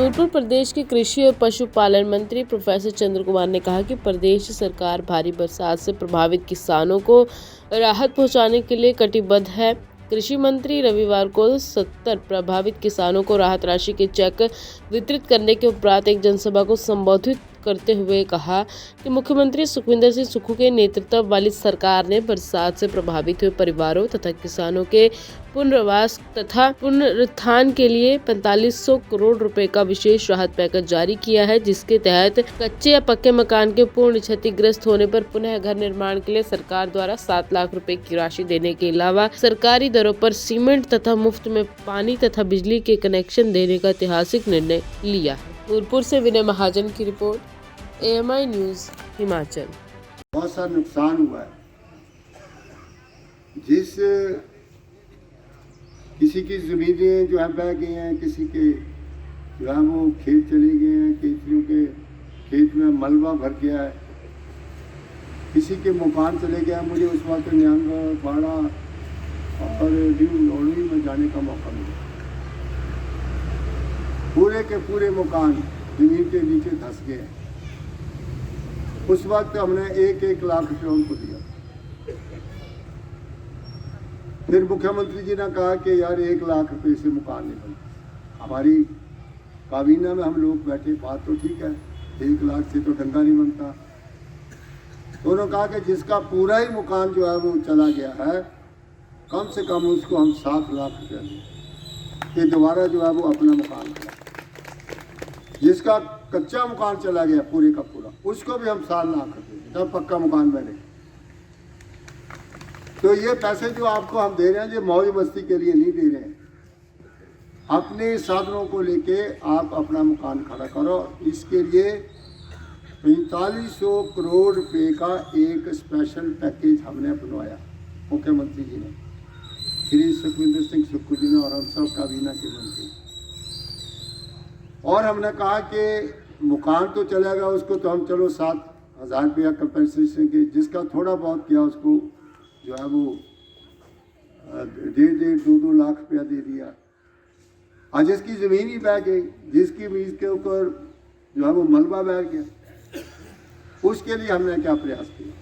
नूरपुर प्रदेश के कृषि और पशुपालन मंत्री प्रोफेसर चंद्र कुमार ने कहा कि प्रदेश सरकार भारी बरसात से प्रभावित किसानों को राहत पहुंचाने के लिए कटिबद्ध है। कृषि मंत्री रविवार को 70 प्रभावित किसानों को राहत राशि के चेक वितरित करने के उपरांत एक जनसभा को संबोधित करते हुए कहा कि मुख्यमंत्री सुखविंदर सिंह सुक्खू के नेतृत्व वाली सरकार ने बरसात से प्रभावित हुए परिवारों तथा किसानों के पुनर्वास तथा पुनरुत्थान के लिए 4500 करोड़ रुपए का विशेष राहत पैकेज जारी किया है, जिसके तहत कच्चे या पक्के मकान के पूर्ण क्षतिग्रस्त होने पर पुनः घर निर्माण के लिए सरकार द्वारा 7 लाख रुपए की राशि देने के अलावा सरकारी दरों पर सीमेंट तथा मुफ्त में पानी तथा बिजली के कनेक्शन देने का ऐतिहासिक निर्णय लिया है। नूरपुर से विनय महाजन की रिपोर्ट, AMI न्यूज़ हिमाचल। बहुत सा नुकसान हुआ है। जिस किसी की ज़मीनें जो है बह गई हैं, किसी के जो है वो खेत चले गए हैं, किसी के खेत में मलबा भर गया है, किसी के मकान चले गए हैं। मुझे उस वक्त न्यांग बाड़ा और ड्यू लोड़ी में जाने का मौका मिला। पूरे के पूरे मकान जमीन के नीचे धंस गए हैं। उस वक्त हमने 1-1 लाख रुपये उनको दिया। फिर मुख्यमंत्री जी ने कहा कि यार 1 लाख रुपये से मकान नहीं बनता। हमारी काबीना में हम लोग बैठे, बात तो ठीक है, 1 लाख से तो डंगा नहीं बनता। तो उन्होंने कहा कि जिसका पूरा ही मकान जो है वो चला गया है, कम से कम उसको हम 7 लाख रुपया दें कि दोबारा जो है वो अपना मकान बनाए। जिसका कच्चा मकान चला गया पूरे का पूरा, उसको भी हम 7 लाख रुपये जब पक्का मकान बने। तो ये पैसे जो आपको हम दे रहे हैं, ये मौज मस्ती के लिए नहीं दे रहे हैं। अपने साधनों को लेके आप अपना मकान खड़ा करो। इसके लिए 4500 करोड़ रुपए का एक स्पेशल पैकेज हमने बनवाया, मुख्यमंत्री जी ने, श्री सुखविंदर सिंह सुक्खू जी ने और हम सब काबीना के मंत्री। और हमने कहा कि मकान तो चलेगा, उसको तो हम चलो 7,000 रुपया कंपनसेशन के, जिसका थोड़ा बहुत किया उसको जो है वो 1.5-2 लाख रुपया दे दिया। आज जिसकी ज़मीन ही बह गई, जिसकी मीज़ के ऊपर जो है वो मलबा बह गया, उसके लिए हमने क्या प्रयास किया।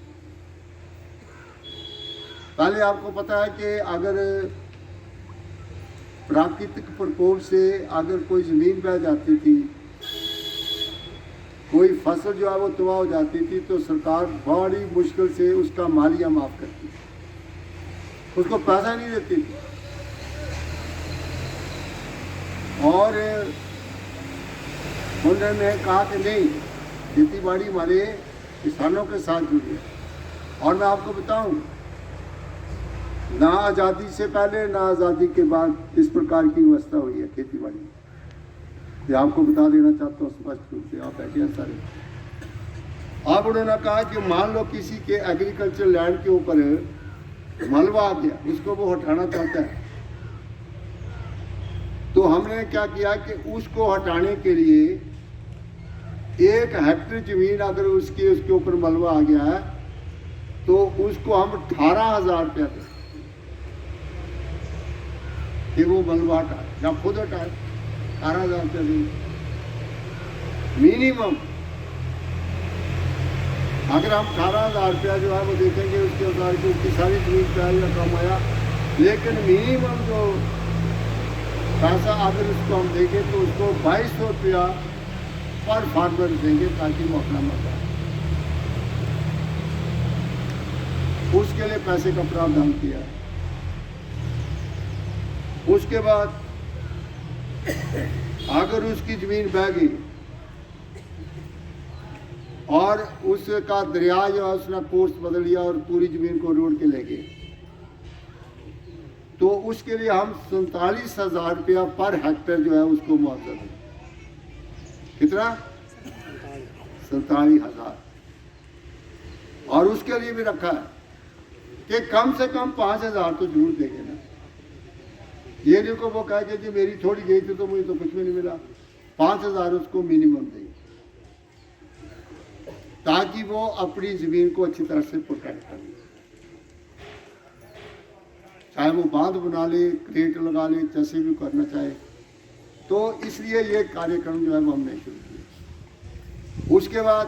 पहले आपको पता है कि अगर प्राकृतिक प्रकोप से अगर कोई ज़मीन बह जाती थी, कोई फसल जो है वो तबाह हो जाती थी, तो सरकार बड़ी मुश्किल से उसका मालिया माफ़ करती थी, उसको पैसा नहीं देती थी। और उन्होंने कहा कि नहीं, खेती बाड़ी हमारे किसानों के साथ जुड़ी है। और मैं आपको बताऊं, ना आज़ादी से पहले ना आज़ादी के बाद इस प्रकार की व्यवस्था हुई है खेती बाड़ी में। ये आपको बता देना चाहता हूँ स्पष्ट रूप से। आप बैठे हैं सारे। अब उन्होंने कहा कि मान लो किसी के एग्रीकल्चर लैंड के ऊपर मलबा आ गया, उसको वो हटाना चाहता है, तो हमने क्या किया कि उसको हटाने के लिए 1 हेक्टेयर जमीन अगर उसके ऊपर मलबा आ गया है, तो उसको हम 18,000 रुपया दें कि वो मलबा हटाए या खुद हटाए। 18,000 रुपया दें मिनिमम। अगर हम 18,000 रुपया जो है वो देखेंगे, उसके अनुसार कि उसकी सारी जमीन पे या कम आया, लेकिन मिनिमम जो पैसा अगर उसको हम देंगे तो उसको 2200 रुपया पर फार्मर देंगे, ताकि वो अपना मकान, उसके लिए पैसे का प्रावधान किया है। उसके बाद अगर उसकी जमीन बह गई और उसका दरिया जो है उसने कोर्स बदल लिया और पूरी जमीन को रोड के ले गए, तो उसके लिए हम 47,000 रुपया पर हेक्टेयर जो है उसको मुआवजा दें। कितना? 47,000। और उसके लिए भी रखा है कि कम से कम 5,000 तो जरूर देंगे ना। ये देखो वो कहे कि जी मेरी थोड़ी गई थी तो मुझे तो कुछ भी नहीं मिला, 5,000 उसको मिनिमम देंगे, ताकि वो अपनी ज़मीन को अच्छी तरह से प्रोटेक्ट कर ले। चाहे वो बांध बना ले, क्रेट लगा ले, जैसे भी करना चाहे, तो इसलिए ये कार्यक्रम जो है वो हमने शुरू किया। उसके बाद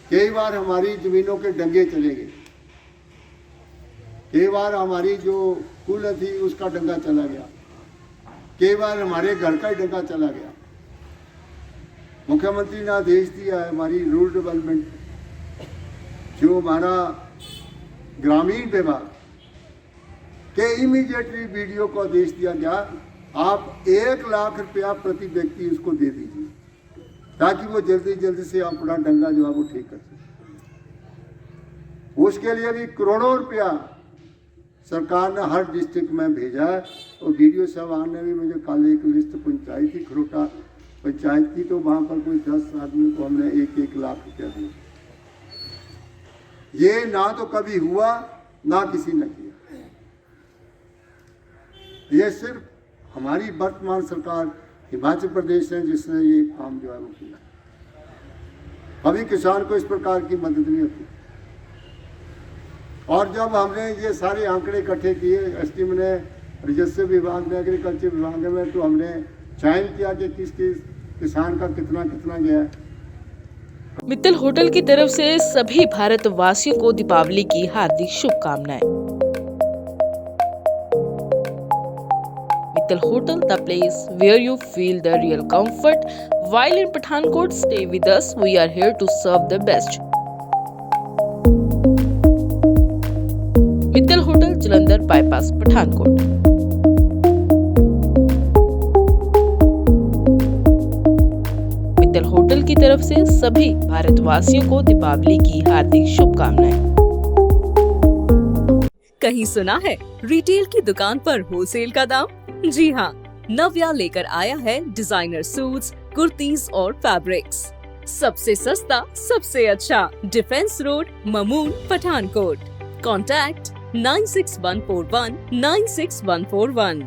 कई बार हमारी जमीनों के डंगे चले गए, कई बार हमारी जो कुल थी उसका डंगा चला गया, कई बार हमारे घर का ही डंगा चला गया। मुख्यमंत्री ने आदेश दिया है, हमारी रूरल डेवलपमेंट जो हमारा ग्रामीण विभाग के इमीडिएटली वीडियो को आदेश दिया गया, आप 1 लाख रुपया प्रति व्यक्ति उसको दे दीजिए ताकि वो जल्दी जल्दी से अपना डंगा जो है वो ठीक कर सके। उसके लिए भी करोड़ों रुपया सरकार ने हर डिस्ट्रिक्ट में भेजा है। और वीडियो साहब ने भी मुझे कल एक लिस्ट पहुंचाई थी, खरोटा पंचायत की, तो वहाँ पर कोई 10 आदमी को हमने 1-1 लाख रुपया दिया। ये ना तो कभी हुआ ना किसी ने किया। ये सिर्फ हमारी वर्तमान सरकार हिमाचल प्रदेश है जिसने ये काम जो है वो किया। अभी किसान को इस प्रकार की मदद नहीं होती। और जब हमने ये सारे आंकड़े इकट्ठे किए, एसडीएम ने, राजस्व विभाग ने, एग्रीकल्चर विभाग में, तो हमने चयन किया कि किस किसान का कितना कितना गया है। मित्तल होटल की तरफ से सभी भारतवासियों को दीपावली की हार्दिक शुभकामनाएं। Mittal hotel, the place where you feel the real comfort. While in Pathankot, stay with us. We are here to serve the best. Mittal hotel, Jalandhar bypass, Pathankot. Mittal hotel की तरफ से सभी भारतवासियों को दीपावली की हार्दिक शुभकामनाएं। कहीं सुना है रिटेल की दुकान पर होलसेल का दाम? जी हाँ, नव्या लेकर आया है डिजाइनर सूट्स, कुर्तीज और फैब्रिक्स। सबसे सस्ता, सबसे अच्छा, defence road, Mamun, Pathankot. Contact 9614196141।